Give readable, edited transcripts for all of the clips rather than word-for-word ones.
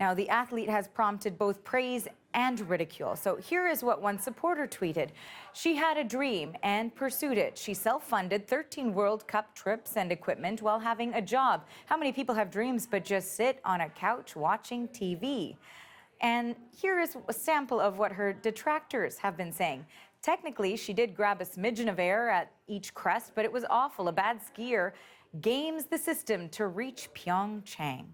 Now, the athlete has prompted both praise and ridicule. So here is what one supporter tweeted. She had a dream and pursued it. She self-funded 13 World Cup trips and equipment while having a job. How many people have dreams but just sit on a couch watching TV? And here is a sample of what her detractors have been saying. Technically, she did grab a smidgen of air at each crest, but it was awful. A bad skier games the system to reach Pyeongchang.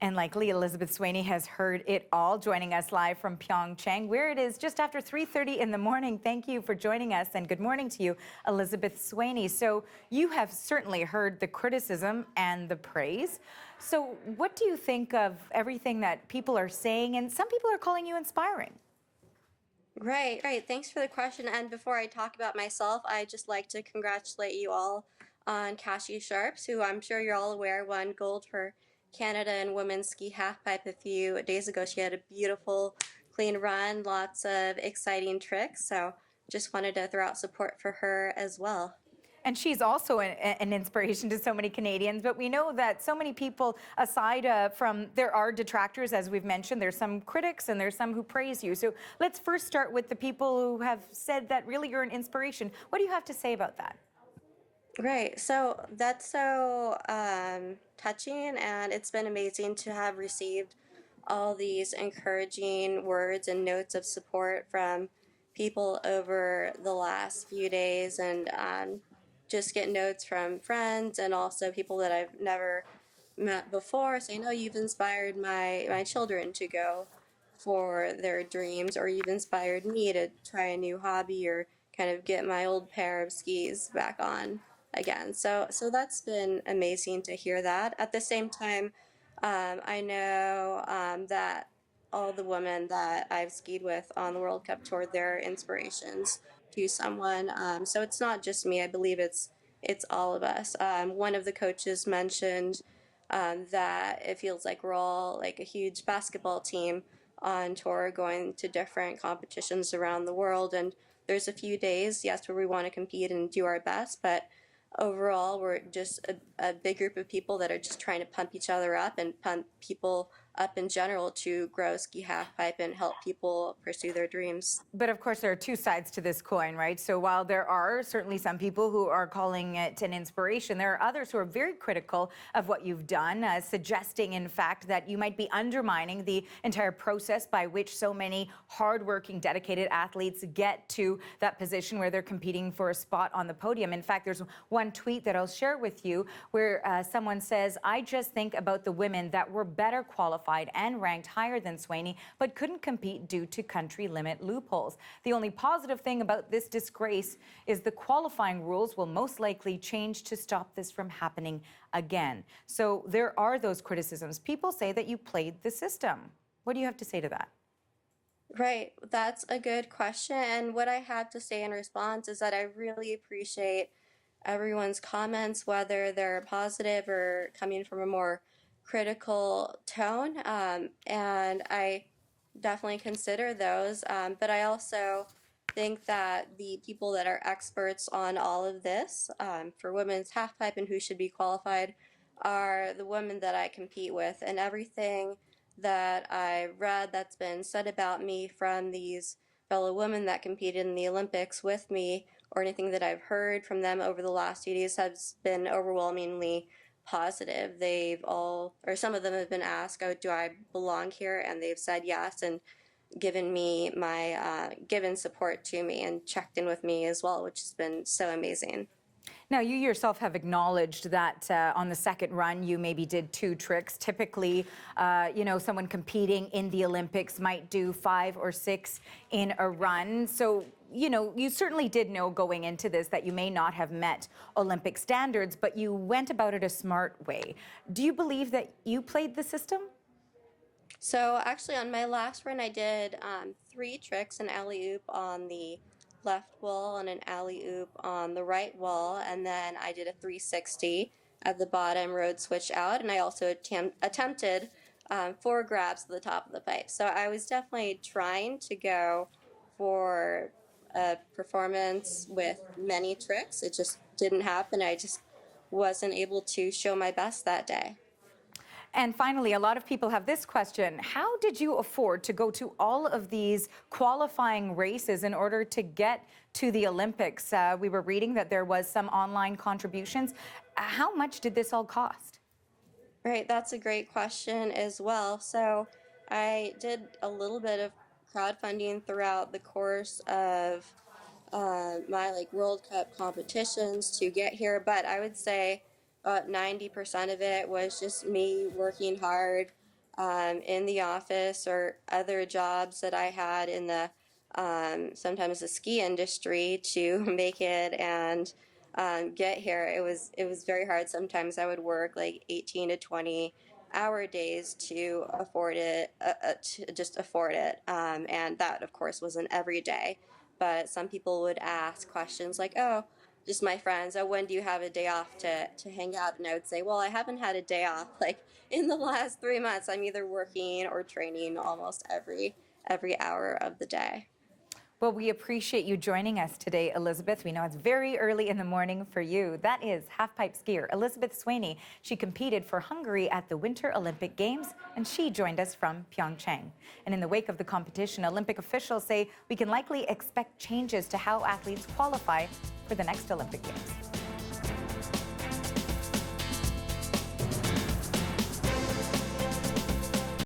And likely Elizabeth Swaney has heard it all, joining us live from Pyeongchang, where it is just after 3:30 in the morning. Thank you for joining us, and good morning to you, Elizabeth Swaney. So you have certainly heard the criticism and the praise. So what do you think of everything that people are saying? And some people are calling you inspiring. Right, right. Thanks for the question. And before I talk about myself, I'd just like to congratulate you all on Cassie Sharps, who I'm sure you're all aware won gold for Canada in women's ski halfpipe a few days ago. She had a beautiful, clean run, lots of exciting tricks. So just wanted to throw out support for her as well. And she's also an inspiration to so many Canadians. But we know that so many people, aside from, there are detractors, as we've mentioned. There's some critics and there's some who praise you. So let's first start with the people who have said that really you're an inspiration. What do you have to say about that? Right. So that's so touching, and it's been amazing to have received all these encouraging words and notes of support from people over the last few days, and just get notes from friends and also people that I've never met before saying, "Oh, you've inspired my children to go for their dreams, or you've inspired me to try a new hobby or kind of get my old pair of skis back on again." So that's been amazing to hear that. At the same time, I know that all the women that I've skied with on the World Cup tour, they're inspirations to someone. So it's not just me. I believe it's all of us. One of the coaches mentioned that it feels like we're all like a huge basketball team on tour, going to different competitions around the world. And there's a few days, yes, where we want to compete and do our best, but overall, we're just a big group of people that are just trying to pump each other up and pump people up in general to grow ski halfpipe and help people pursue their dreams. But of course, there are two sides to this coin, right? So while there are certainly some people who are calling it an inspiration, there are others who are very critical of what you've done, suggesting, in fact, that you might be undermining the entire process by which so many hardworking, dedicated athletes get to that position where they're competing for a spot on the podium. In fact, there's one tweet that I'll share with you where someone says, "I just think about the women that were better qualified and ranked higher than Swaney, but couldn't compete due to country limit loopholes. The only positive thing about this disgrace is the qualifying rules will most likely change to stop this from happening again." So there are those criticisms. People say that you played the system. What do you have to say to that? Right, that's a good question. And what I have to say in response is that I really appreciate everyone's comments, whether they're positive or coming from a more critical tone. And I definitely consider those. But I also think that the people that are experts on all of this for women's halfpipe and who should be qualified are the women that I compete with, and everything that I read that's been said about me from these fellow women that competed in the Olympics with me, or anything that I've heard from them over the last few days, has been overwhelmingly positive. They've all, or some of them have been asked, "Oh, do I belong here?" And they've said yes, and given me my given support to me and checked in with me as well, which has been so amazing. Now, you yourself have acknowledged that on the second run, you maybe did two tricks. Typically, someone competing in the Olympics might do 5 or 6 in a run. So, you certainly did know going into this that you may not have met Olympic standards, but you went about it a smart way. Do you believe that you played the system? So actually, on my last run, I did 3 tricks: an alley oop on the left wall and an alley oop on the right wall, and then I did a 360 at the bottom road switch out, and I also attempted 4 grabs at the top of the pipe. So I was definitely trying to go for a performance with many tricks. It just didn't happen. I just wasn't able to show my best that day. And finally, a lot of people have this question. How did you afford to go to all of these qualifying races in order to get to the Olympics? We were reading that there was some online contributions. How much did this all cost? Right, that's a great question as well. So I did a little bit of crowdfunding throughout the course of my like World Cup competitions to get here, but I would say about 90% of it was just me working hard in the office or other jobs that I had in the sometimes the ski industry to make it and get here. It was very hard. Sometimes I would work like 18 to 20 hour days to afford it, to just afford it, and that of course wasn't every day. But some people would ask questions like, "Oh, just my friends. Oh, when do you have a day off to hang out?" And I would say, "Well, I haven't had a day off like in the last 3 months. I'm either working or training almost every hour of the day." Well, we appreciate you joining us today, Elizabeth. We know it's very early in the morning for you. That is halfpipe skier Elizabeth Swaney. She competed for Hungary at the Winter Olympic Games, and she joined us from Pyeongchang. And in the wake of the competition, Olympic officials say we can likely expect changes to how athletes qualify for the next Olympic Games.